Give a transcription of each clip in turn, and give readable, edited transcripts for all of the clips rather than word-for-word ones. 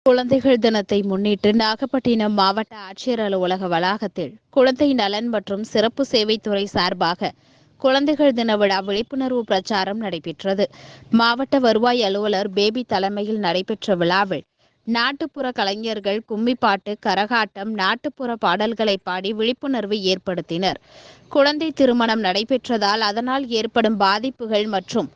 குழந்தைகள் தினத்தை முன்னிட்டு நாகப்பட்டினம் மாவட்ட ஆட்சியர் அலுவலக வளாகத்தில் குழந்தை நலன் மற்றும் சிறப்பு சேவைத்துறை சார்பாக குழந்தைகள் தின விழா விழிப்புணர்வு பிரச்சாரம் நடைபெற்றது. மாவட்ட வருவாய் அலுவலர் பேபி தலைமையில் நடைபெற்ற விழாவில் நாட்டுப்புற கலைஞர்கள் கும்மிப்பாட்டு, கரகாட்டம், நாட்டுப்புற பாடல்களை பாடி விழிப்புணர்வு ஏற்படுத்தினர். குழந்தை திருமணம் நடைபெற்றதால் அதனால் ஏற்படும் பாதிப்புகள் மற்றும்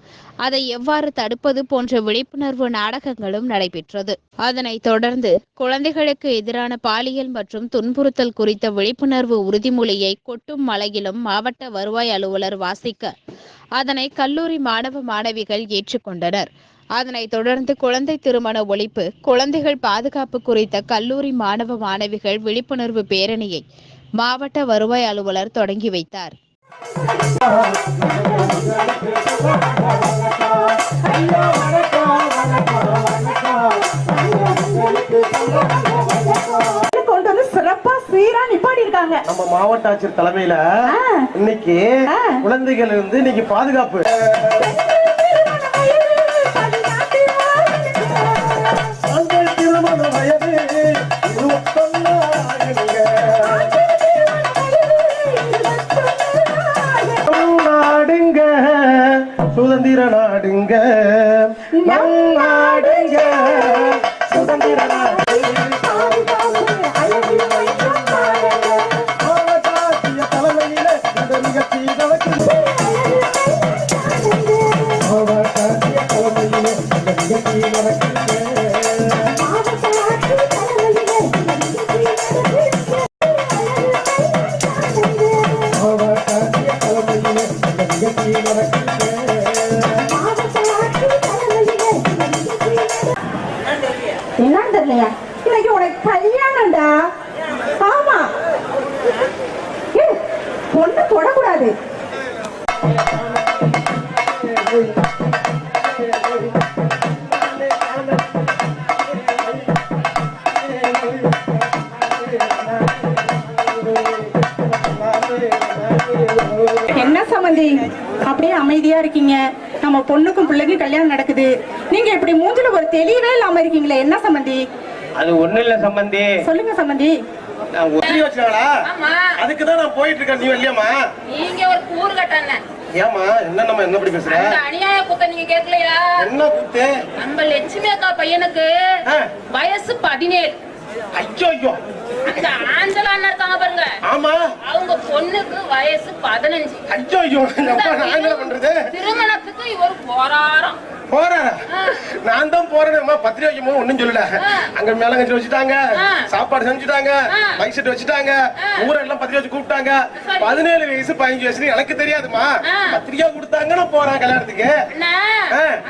அதை எவ்வாறு தடுப்பது போன்ற விழிப்புணர்வு நாடகங்களும் நடைபெற்றது. அதனைத் தொடர்ந்து குழந்தைகளுக்கு எதிரான பாலியல் மற்றும் துன்புறுத்தல் குறித்த விழிப்புணர்வு உறுதிமொழியை கொட்டும் மலையிலும் மாவட்ட வருவாய் அலுவலர் வாசிக்க அதனை கல்லூரி மாணவ மாணவிகள் ஏற்றுக்கொண்டனர். அதனைத் தொடர்ந்து குழந்தை திருமண ஒழிப்பு, குழந்தைகள் பாதுகாப்பு குறித்த கல்லூரி மாணவ மாணவிகள் விழிப்புணர்வு பேரணியை மாவட்ட வருவாய் அலுவலர் தொடங்கி வைத்தார். நம்ம மாவட்ட ஆட்சியர் தலைமையில இன்னைக்கு குழந்தைகள் இருந்து இன்னைக்கு பாதுகாப்பு திருமண வயது 21 நாடுங்க சுதந்திர நாடுங்க நாடுங்க சுதந்திர நாடு என்னன்னு தெரியலையா? இன்னைக்கு உனக்கு கல்யாணம்டா. ஆமா, பொண்ணு தொடக்கூடாது. என்ன சம்பந்தி அப்படியே அமைதியா இருக்கீங்க? நம்ம பொண்ணுக்கும் பிள்ளைக்கும் கல்யாணம் நடக்குது, நீங்க இப்படி மூஞ்சில ஒரு தெளிவே இல்லாம இருக்கீங்களே, என்ன சம்பந்தி? அது ஒண்ணு இல்ல சம்பந்தி. சொல்லுங்க சம்பந்தி. அதுக்குதான் நான் போயிட்டு இருக்கேன். நீ இல்லையாமா? நீங்க ஒரு கூறு கட்டான. ஏமா என்ன எப்படி பேசுற? அந்த அநியாய குத்த நீங்க கேட்கலையா? என்ன குத்து? நம்ம லட்சுமி அக்கா பையனுக்கு வயசு 17. ஐயோ ஐயோ. அந்த ஆஞ்சலா இருக்காங்க பாருங்க. ஆமா. அவங்க பொண்ணுக்கு வயசு 15. ஐயோ ஐயோ. நான் என்ன பண்றது? திருமணத்துக்கு இவர் போறாராம். போறேன். நான் தான் போறேன். பத்திரிக்கை வைக்கும் ஒண்ணும் சொல்லல. அங்க மேலங்கஞ்சி வச்சுட்டாங்க, சாப்பாடு செஞ்சுட்டாங்க, பைக் செட் வச்சுட்டாங்க, ஊரெல்லாம் பத்திரிக்கை வச்சு கூப்பிட்டாங்க. 17 வயசு 15 வயசு எனக்கு தெரியாதுமா. பத்திரிக்கை கொடுத்தாங்க, நான் போறேன் கல்யாணத்துக்கு.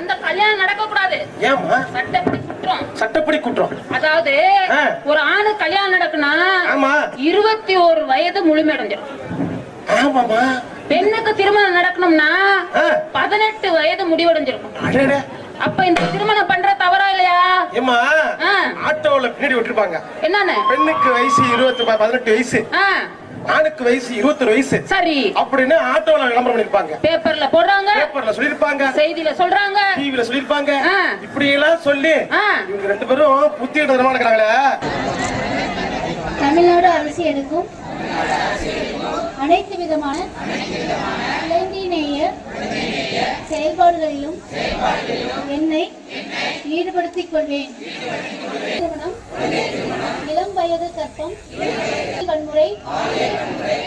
அந்த கல்யாணம் நடக்க கூடாது. ஏமா? சட்டப்படி குற்றம். சட்டப்படி குற்றம். அதாவது ஒரு ஆணு கல்யாணம் நடக்குனா 21 வயது முழுமையடைஞ்சிடும். ஆமாமா. பெண்ணுக்கு திருமணம் நடக்கணும்னா 18 வயது முடிவடைஞ்சிருக்கும். அப்ப இந்த திருமணம் பண்ற தவறா இல்லையா? ஏமா ஆட்டோல பின்னாடி விட்டுருப்பாங்க. என்னன்னு? பெண்ணுக்கு வயசு 18 வயசு, ஆணுக்கு வயசு 21 வயசு. சரி அப்படின்னு ஆட்டோல விளம்பரம் பண்ணிருப்பாங்க. பேப்பர்ல போடுறாங்க, பேப்பர்ல சொல்லிருப்பாங்க, செய்தியில சொல்றாங்க, டிவில சொல்லிருப்பாங்க. இப்படி எல்லாம் சொல்லி இவங்க 2 பேரும் புத்தியிடமா நடக்கிறாங்களே. தமிழ்நாடு அரசு எடுக்கும் அனைத்து விதமான இளைஞநேய செயல்பாடுகளிலும் என்னை ஈடுபடுத்திக் கொள்வேன். திருமணம், இளம் வயது கற்பம், வன்முறை,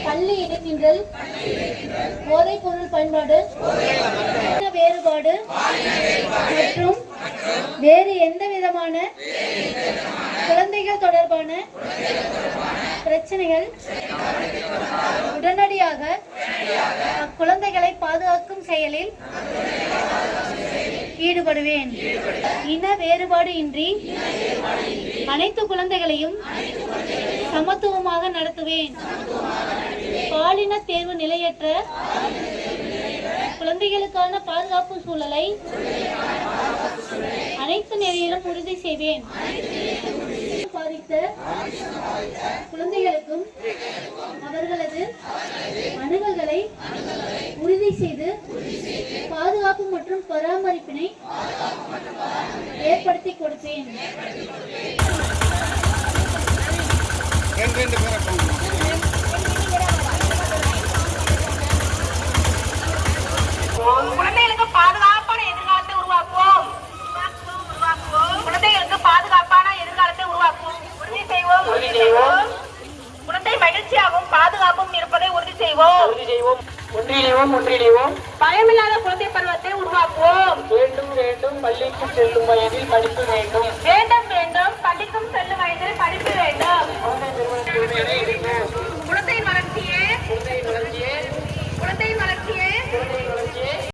பள்ளி இடைநின்றல், போதைப் பொருள் பயன்பாடு, வேறுபாடு மற்றும் வேறு எந்த விதமான குழந்தைகள் தொடர்பான பிரச்சனைகள் உடனடியாக அக்குழந்தைகளை பாதுகாக்கும் செயலில் ஈடுபடுவேன். இன வேறுபாடு இன்றி அனைத்து குழந்தைகளையும் சமத்துவமாக நடத்துவேன். பாலின தேர்வு நிலையற்ற குழந்தைகளுக்கான பாதுகாப்பு சூழலை அனைத்து நிலையிலும் உறுதி செய்வேன். பாதித்த குழந்தைகளுக்கும் அவர்களது அணுகல்களை உறுதி செய்து பாதுகாப்பு மற்றும் பராமரிப்பினை ஏற்படுத்தி கொடுப்பேன். குழந்தைகளுக்கு பாதுகாப்பான எதிர்காலத்தை உருவாக்குவோம். குழந்தைகளுக்கு பாதுகாப்பான எதிர்காலத்தை உருவாக்குவோம். உறுதி செய்வோம். குழந்தை மகிழ்ச்சியாகவும் பாதுகாப்பும் இருப்பதை உறுதி செய்வோம். ஒன்றிணைவோம். பயமில்லாத குழந்தை பருவத்தை உருவாக்குவோம். வேண்டும் பள்ளிக்கு செல்லும் வயதில் படிப்பு வேண்டும்.